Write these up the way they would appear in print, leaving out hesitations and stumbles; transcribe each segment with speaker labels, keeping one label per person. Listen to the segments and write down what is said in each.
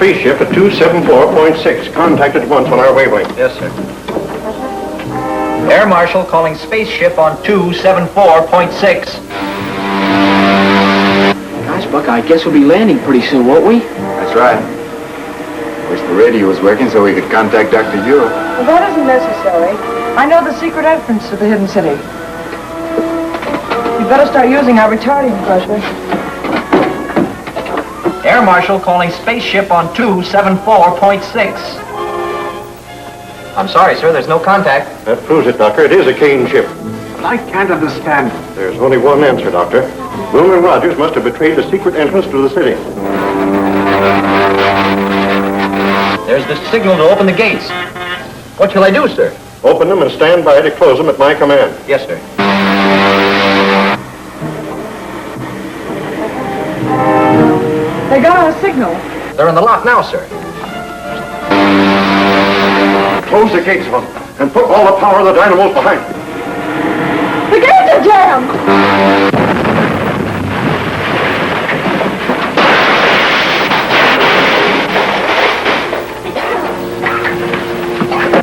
Speaker 1: spaceship at 274.6. Contact at once on our wavelength.
Speaker 2: Yes, sir. Air Marshal calling spaceship on 274.6.
Speaker 3: Gosh, Buck, I guess we'll be landing pretty soon, won't we?
Speaker 4: That's right. Wish the radio was working so we could contact Dr. Yu.
Speaker 5: Well, that isn't necessary. I know the secret entrance to the hidden city. We'd better start using our retarding pressure.
Speaker 2: Air Marshal calling spaceship on 274.6. I'm sorry, sir, there's no contact.
Speaker 1: That proves it, Doctor. It is a Kane ship.
Speaker 6: I can't understand.
Speaker 1: There's only one answer, Doctor. Moon and Rogers must have betrayed the secret entrance to the city.
Speaker 2: There's the signal to open the gates. What shall I do, sir?
Speaker 1: Open them and stand by to close them at my command.
Speaker 2: Yes, sir.
Speaker 5: They got our signal.
Speaker 2: They're in the lock now, sir.
Speaker 1: Close the gates of them and put all the power of the dynamos behind them.
Speaker 5: The gates are jammed!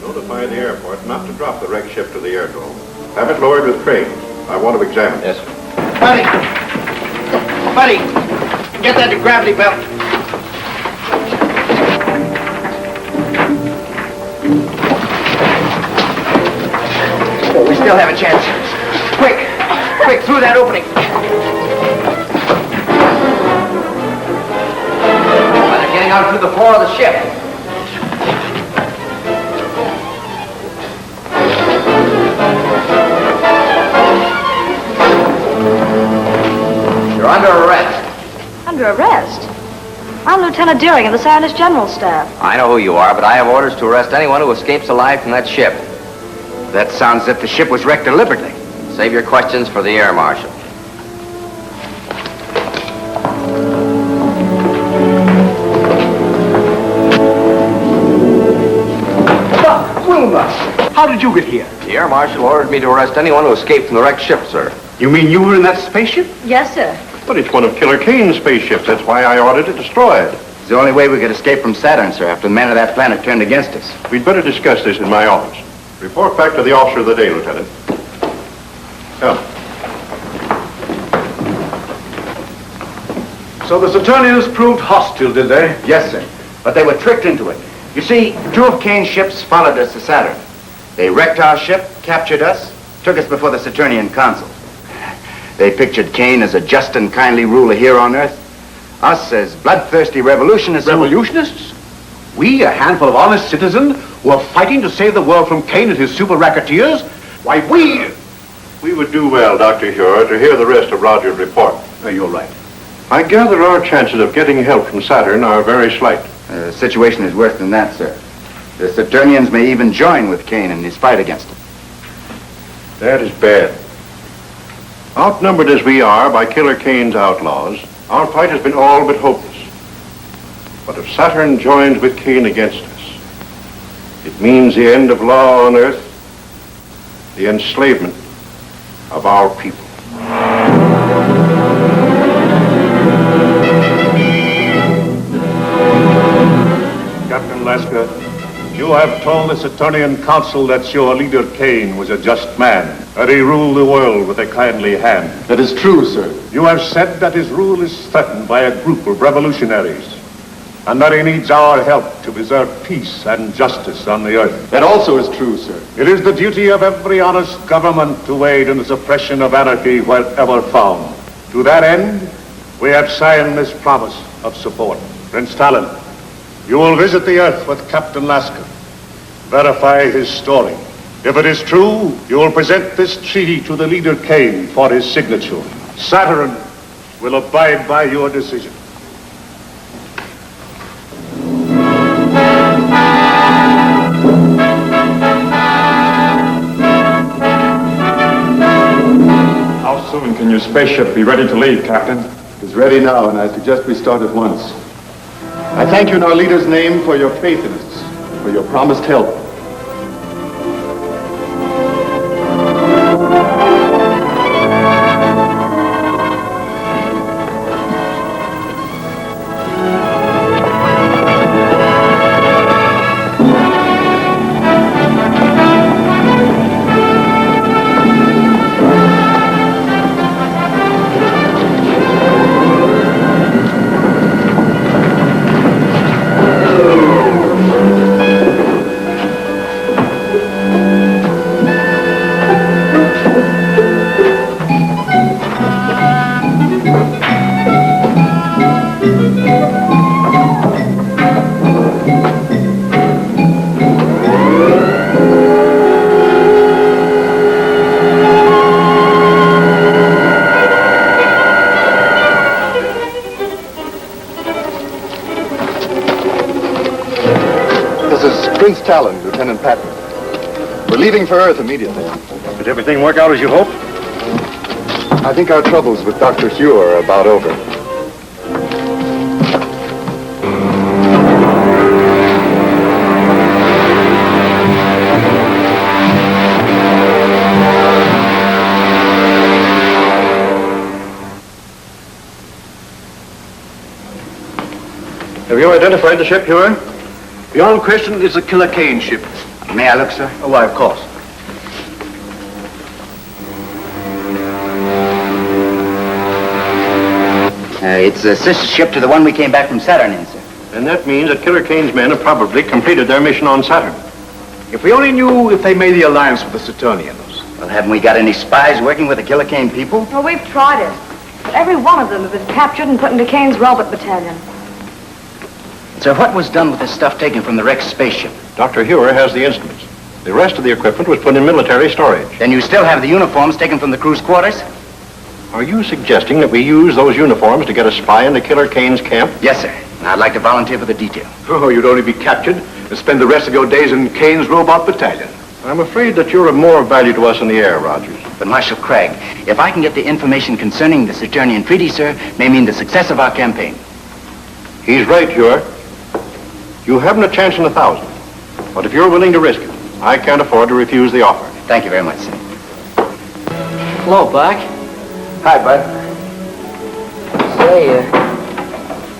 Speaker 1: Notify the airport not to drop the wrecked ship to the airdrome. Have it lowered with cranes. I want to examine it.
Speaker 2: Yes, sir.
Speaker 3: Buddy, get that gravity belt. Oh, we still have a chance. Quick, through that opening. Well, they're getting out through the floor of the ship. You're under arrest.
Speaker 7: Under arrest? I'm Lieutenant Deering of the Scientist General Staff.
Speaker 4: I know who you are, but I have orders to arrest anyone who escapes alive from that ship. That sounds as if the ship was wrecked deliberately. Save your questions for the Air Marshal.
Speaker 6: How did you get here?
Speaker 4: The Air Marshal ordered me to arrest anyone who escaped from the wrecked ship, sir.
Speaker 6: You mean you were in that spaceship?
Speaker 7: Yes, sir.
Speaker 1: But it's one of Killer Kane's spaceships. That's why I ordered it destroyed.
Speaker 4: It's the only way we could escape from Saturn, sir, after the men of that planet turned against us.
Speaker 1: We'd better discuss this in my office. Report back to the officer of the day, Lieutenant. Come.
Speaker 6: So the Saturnians proved hostile, did they?
Speaker 4: Yes, sir. But they were tricked into it. You see, 2 of Kane's ships followed us to Saturn. They wrecked our ship, captured us, took us before the Saturnian consul. They pictured Kane as a just and kindly ruler here on Earth. Us as bloodthirsty revolutionists.
Speaker 6: Revolutionists? We, a handful of honest citizens, who are fighting to save the world from Kane and his super racketeers? Why, we
Speaker 1: would do well, Dr. Huer, to hear the rest of Rogers' report.
Speaker 6: You're right.
Speaker 1: I gather our chances of getting help from Saturn are very slight.
Speaker 4: The situation is worse than that, sir. The Saturnians may even join with Kane in his fight against him.
Speaker 1: That is bad. Outnumbered as we are by Killer Kane's outlaws, our fight has been all but hopeless. But if Saturn joins with Kane against us, it means the end of law on Earth, the enslavement of our people.
Speaker 8: Captain Lasker, you have told the Saturnian Council that your leader Kane was a just man, that he ruled the world with a kindly hand.
Speaker 6: That is true, sir.
Speaker 8: You have said that his rule is threatened by a group of revolutionaries, and that he needs our help to preserve peace and justice on the earth.
Speaker 6: That also is true, sir.
Speaker 8: It is the duty of every honest government to aid in the suppression of anarchy wherever found. To that end, we have signed this promise of support. Prince Talon, you will visit the Earth with Captain Lasker. Verify his story. If it is true, you will present this treaty to the leader Kane for his signature. Saturn will abide by your decision.
Speaker 9: How soon can your spaceship be ready to leave, Captain?
Speaker 6: It's ready now, and I suggest we start at once. I thank you in our leader's name for your faith in us, for your promised help.
Speaker 10: Prince Talon, Lieutenant Patton. We're leaving for Earth immediately.
Speaker 8: Did everything work out as you hoped?
Speaker 10: I think our troubles with Dr. Huer are about over.
Speaker 1: Have you identified the ship, Huer?
Speaker 6: Beyond question, it's a Killer Kane ship.
Speaker 4: May I look, sir?
Speaker 6: Oh, why, of course.
Speaker 4: It's a sister ship to the one we came back from Saturn in, sir.
Speaker 1: And that means that Killer Kane's men have probably completed their mission on Saturn.
Speaker 6: If we only knew if they made the alliance with the Saturnians.
Speaker 4: Well, haven't we got any spies working with the Killer Kane people?
Speaker 7: Well, we've tried it. But every one of them have been captured and put into Kane's robot battalion.
Speaker 4: So what was done with the stuff taken from the wrecked spaceship?
Speaker 1: Dr. Huer has the instruments. The rest of the equipment was put in military storage.
Speaker 4: Then you still have the uniforms taken from the crew's quarters?
Speaker 1: Are you suggesting that we use those uniforms to get a spy into Killer Kane's camp?
Speaker 4: Yes, sir. And I'd like to volunteer for the detail.
Speaker 6: Oh, you'd only be captured and spend the rest of your days in Kane's robot battalion.
Speaker 1: I'm afraid that you're of more value to us in the air, Rogers.
Speaker 4: But Marshal Craig, if I can get the information concerning the Saturnian treaty, sir, may mean the success of our campaign.
Speaker 1: He's right, Huer. You haven't a chance in 1,000. But if you're willing to risk it, I can't afford to refuse the offer.
Speaker 4: Thank you very much, sir.
Speaker 3: Hello, Buck.
Speaker 4: Hi, Bud.
Speaker 3: Say,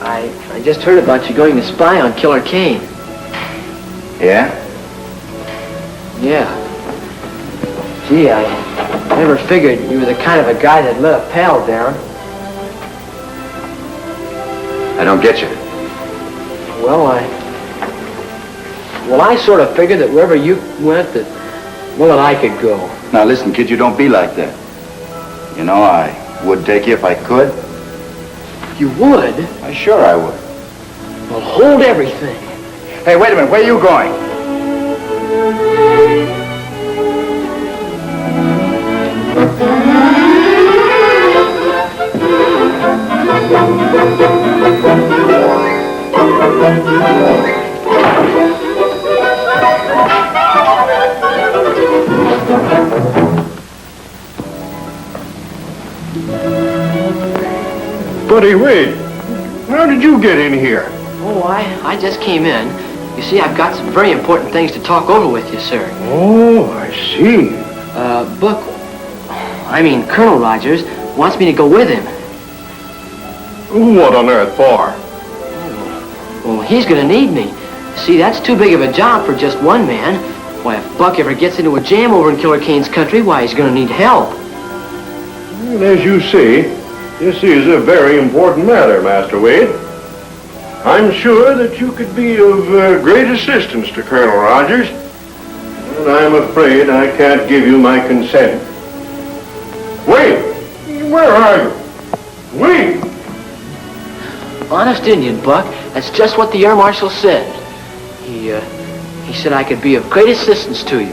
Speaker 3: I just heard about you going to spy on Killer Kane.
Speaker 4: Yeah?
Speaker 3: Yeah. Gee, I never figured you were the kind of a guy that let a pal down.
Speaker 4: I don't get you.
Speaker 3: Well, I sort of figured that wherever you went, that I could go.
Speaker 4: Now listen, kid, you don't be like that. You know, I would take you if I could.
Speaker 3: You would?
Speaker 4: Sure I would.
Speaker 3: Well, hold everything.
Speaker 4: Hey, wait a minute. Where are you going?
Speaker 1: Buddy, wait. How did you get in here?
Speaker 3: Oh, I just came in. You see, I've got some very important things to talk over with you, sir.
Speaker 1: Oh, I see.
Speaker 3: Buck, Colonel Rogers wants me to go with him.
Speaker 1: What on earth for?
Speaker 3: Well, he's gonna need me. See, that's too big of a job for just one man. Why, if Buck ever gets into a jam over in Killer Kane's country, why, he's gonna need help.
Speaker 1: Well, as you see, this is a very important matter, Master Wade. I'm sure that you could be of great assistance to Colonel Rogers, and I'm afraid I can't give you my consent. Wade, where are you? Wade!
Speaker 3: Honest Indian, Buck. That's just what the Air Marshal said. He said I could be of great assistance to you.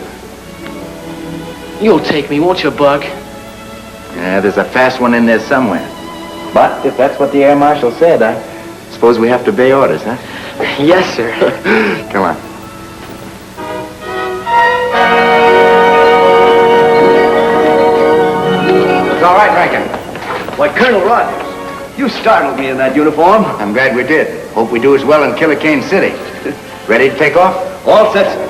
Speaker 3: You'll take me, won't you, Buck?
Speaker 4: Yeah, there's a fast one in there somewhere. But if that's what the Air Marshal said, I suppose we have to obey orders, huh?
Speaker 3: Yes, sir.
Speaker 4: Come on.
Speaker 6: It's all right, Rankin. Why, Colonel Rogers, you startled me in that uniform.
Speaker 4: I'm glad we did. Hope we do as well in Killer Kane City. Ready to take off?
Speaker 6: All set, sir.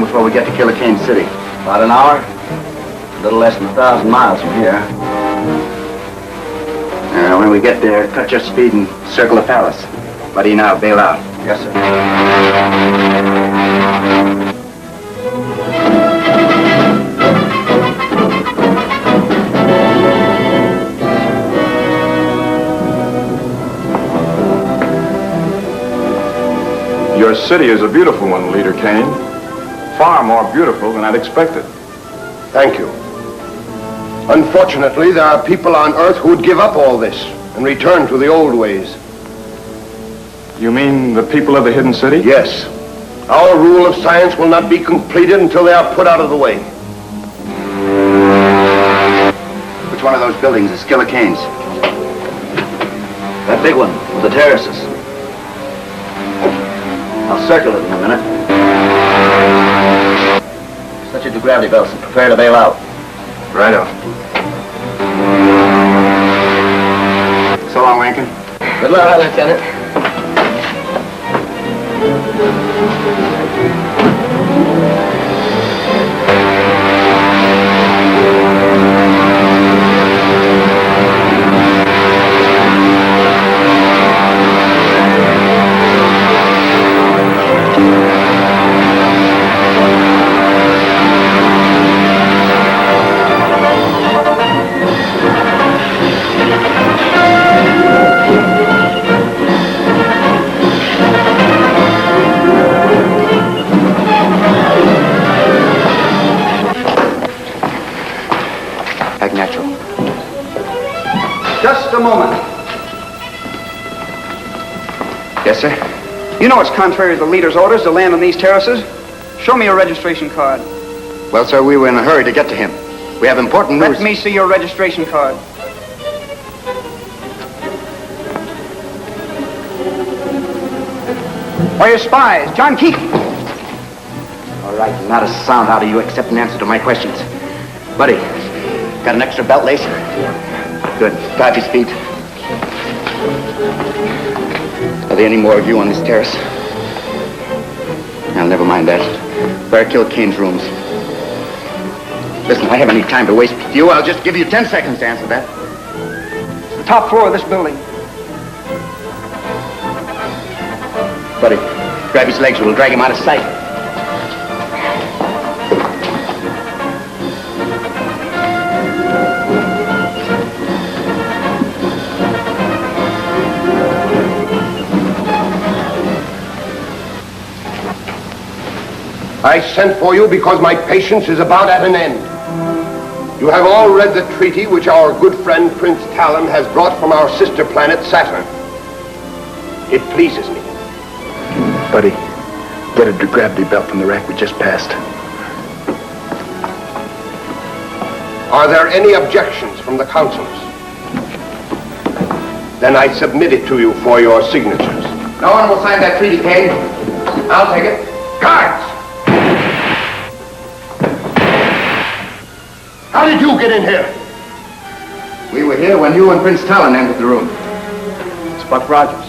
Speaker 4: Before we get to Killer Kane City?
Speaker 6: About an hour. A little less than 1,000 miles from here.
Speaker 4: When we get there, cut your speed and circle the palace. Buddy, now bail out.
Speaker 6: Yes, sir.
Speaker 9: Your city is a beautiful one, Leader Kane. Far more beautiful than I'd expected.
Speaker 11: Thank you. Unfortunately, there are people on Earth who would give up all this and return to the old ways.
Speaker 9: You mean the people of the hidden city?
Speaker 11: Yes. Our rule of science will not be completed until they are put out of the way.
Speaker 4: Which one of those buildings is Killer Kane's?
Speaker 3: That big one with the terraces. I'll circle it in a minute. Set your gravity belts and prepare to bail out.
Speaker 4: Righto. So long, Rankin.
Speaker 3: Good luck, Lieutenant.
Speaker 12: Just a moment.
Speaker 4: Yes, sir?
Speaker 12: You know it's contrary to the leader's orders to land on these terraces. Show me your registration card.
Speaker 4: Well, sir, we were in a hurry to get to him. We have important news.
Speaker 12: Let me see your registration card. Why, your spies, John Keaton.
Speaker 4: All right, not a sound out of you except an answer to my questions. Buddy, got an extra belt lace? Good. Tie his feet. Are there any more of you on this terrace? Now, never mind that. Where are Killer Kane's rooms? Listen, I haven't any time to waste with you. I'll just give you 10 seconds to answer that.
Speaker 12: The top floor of this building.
Speaker 4: Buddy, grab his legs or we'll drag him out of sight.
Speaker 11: I sent for you because my patience is about at an end. You have all read the treaty which our good friend Prince Talon has brought from our sister planet Saturn. It pleases me.
Speaker 10: Buddy, get a gravity belt from the rack we just passed.
Speaker 11: Are there any objections from the councilors? Then I submit it to you for your signatures.
Speaker 4: No one will sign that treaty, Kane. I'll take it.
Speaker 11: Guards! How did you get in here?
Speaker 4: We were here when you and Prince Talon entered the room.
Speaker 9: It's Buck Rogers.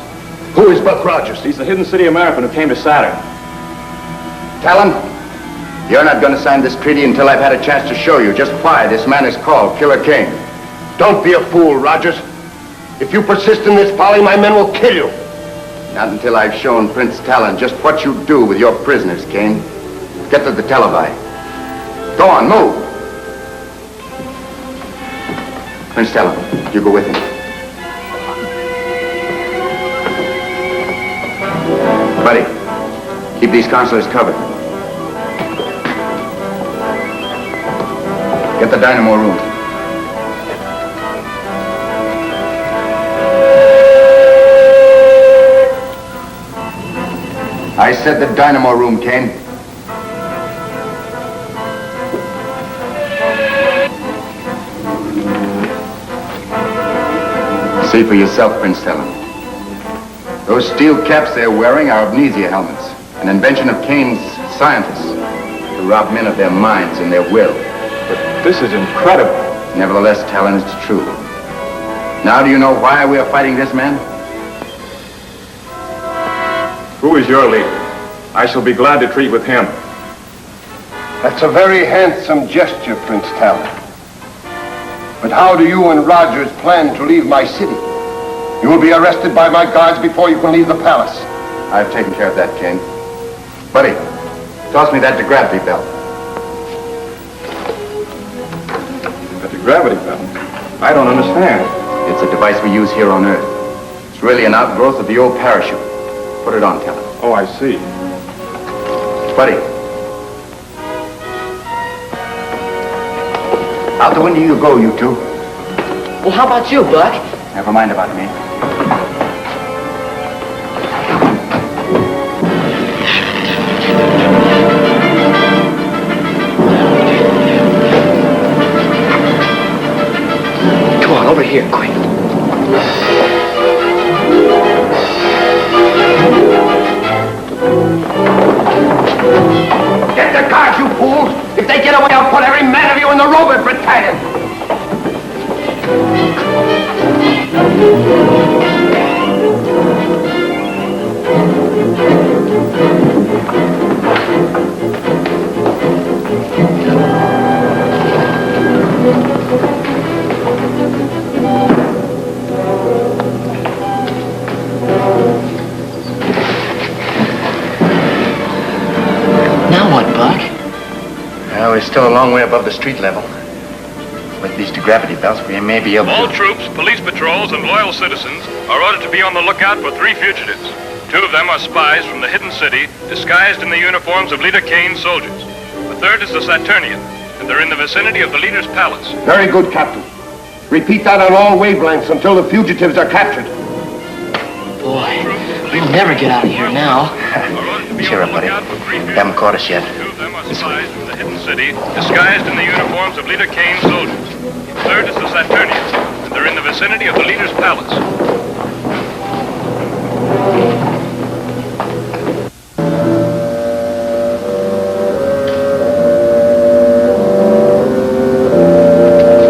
Speaker 11: Who is Buck Rogers?
Speaker 9: He's the hidden city American who came to Saturn.
Speaker 4: Talon, you're not going to sign this treaty until I've had a chance to show you just why this man is called Killer Kane.
Speaker 11: Don't be a fool, Rogers. If you persist in this folly, my men will kill you.
Speaker 4: Not until I've shown Prince Talon just what you do with your prisoners, Kane. Get to the televi. Go on, move. Prince Talon, you go with him. Buddy, keep these consulars covered. Get the dynamo room. I said the dynamo room, Kane. See for yourself, Prince Talon. Those steel caps they're wearing are amnesia helmets, an invention of Kane's scientists to rob men of their minds and their will.
Speaker 9: But this is incredible.
Speaker 4: Nevertheless, Talon, it's true. Now do you know why we are fighting this man?
Speaker 9: Who is your leader? I shall be glad to treat with him.
Speaker 11: That's a very handsome gesture, Prince Talon. But how do you and Rogers plan to leave my city? You will be arrested by my guards before you can leave the palace.
Speaker 4: I've taken care of that, Kane. Buddy, toss me that gravity belt.
Speaker 9: But the gravity belt? I don't understand.
Speaker 4: It's a device we use here on Earth. It's really an outgrowth of the old parachute. Put it on, Talon.
Speaker 9: Oh, I see.
Speaker 4: Buddy. Out the window you go, you two.
Speaker 3: Well, how about you, Buck?
Speaker 4: Never mind about me.
Speaker 3: Come on, over here, quick.
Speaker 11: Get the cars, you fools! If they get away, I'll put every man of you in the robot battalion!
Speaker 3: Now what, Buck?
Speaker 4: Well, we're still a long way above the street level. With these gravity belts, we may be able
Speaker 13: All
Speaker 4: to...
Speaker 13: troops, police patrols, and loyal citizens are ordered to be on the lookout for 3 fugitives. 2 of them are spies from the hidden city, disguised in the uniforms of Leader Kane's soldiers. The 3rd is the Saturnian, and they're in the vicinity of the leader's palace.
Speaker 11: Very good, Captain. Repeat that on all wavelengths until the fugitives are captured.
Speaker 3: Boy, we'll never get out of here now.
Speaker 4: Cheer up, buddy. Haven't caught us yet.
Speaker 13: 2 of them are spies from the hidden city, disguised in the uniforms of Leader Kane's soldiers. The 3rd is the Saturnian, and they're in the vicinity of the leader's palace.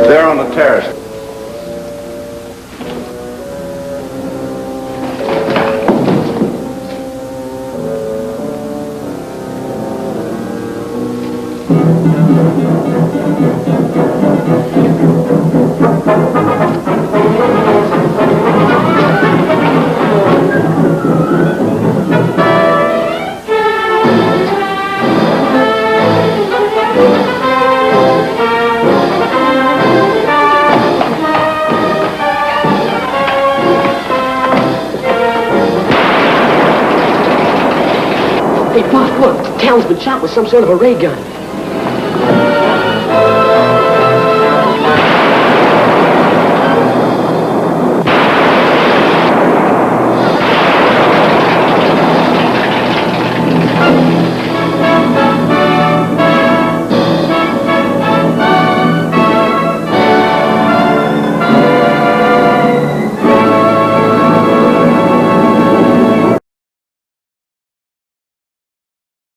Speaker 6: They're on the terrace.
Speaker 3: Hey, Buck, look. Town's been shot with some sort of a ray gun.